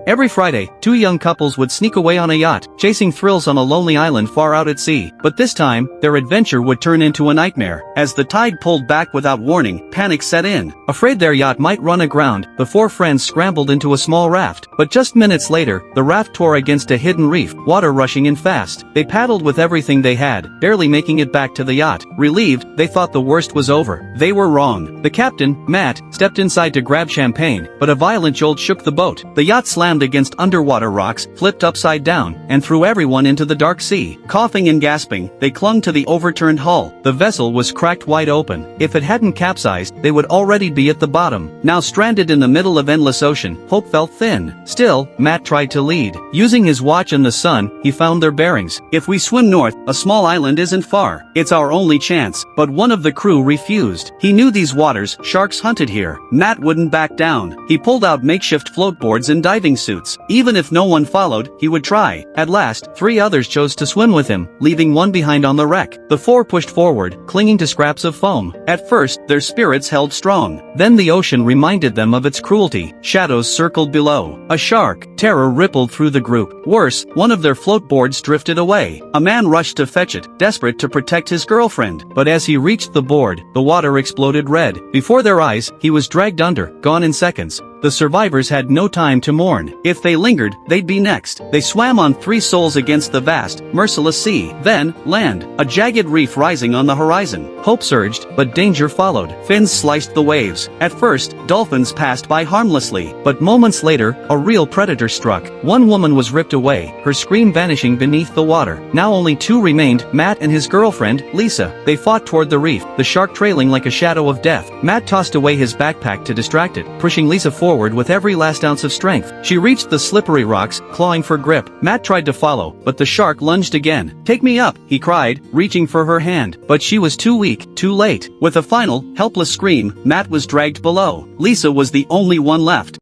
Every Friday, two young couples would sneak away on a yacht, chasing thrills on a lonely island far out at sea. But this time, their adventure would turn into a nightmare. As the tide pulled back without warning, panic set in. Afraid their yacht might run aground, the four friends scrambled into a small raft. But just minutes later, the raft tore against a hidden reef, water rushing in fast. They paddled with everything they had, barely making it back to the yacht. Relieved, they thought the worst was over. They were wrong. The captain, Matt, stepped inside to grab champagne, but a violent jolt shook the boat. The yacht slammed against underwater rocks, flipped upside down, and threw everyone into the dark sea. Coughing and gasping, they clung to the overturned hull. The vessel was cracked wide open. If it hadn't capsized, they would already be at the bottom. Now stranded in the middle of endless ocean, hope felt thin. Still, Matt tried to lead. Using his watch and the sun, he found their bearings. If we swim north, a small island isn't far. It's our only chance. But one of the crew refused. He knew these waters, sharks hunted here. Matt wouldn't back down. He pulled out makeshift floatboards and diving suits. Even if no one followed, he would try. At last, three others chose to swim with him, leaving one behind on the wreck. The four pushed forward, clinging to scraps of foam. At first, their spirits held strong. Then the ocean reminded them of its cruelty. Shadows circled below. A shark. Terror rippled through the group. Worse, one of their floatboards drifted away. A man rushed to fetch it, desperate to protect his girlfriend. But as he reached the board, the water exploded red. Before their eyes, he was dragged under, gone in seconds. The survivors had no time to mourn. If they lingered, they'd be next. They swam on three souls against the vast, merciless sea. Then, land. A jagged reef rising on the horizon. Hope surged, but danger followed. Fins sliced the waves. At first, dolphins passed by harmlessly. But moments later, a real predator struck. One woman was ripped away, her scream vanishing beneath the water. Now only two remained, Matt and his girlfriend, Lisa. They fought toward the reef, the shark trailing like a shadow of death. Matt tossed away his backpack to distract it, pushing Lisa forward with every last ounce of strength. She reached the slippery rocks, clawing for grip. Matt tried to follow, but the shark lunged again. "Take me up," he cried, reaching for her hand. But she was too weak, too late. With a final, helpless scream, Matt was dragged below. Lisa was the only one left.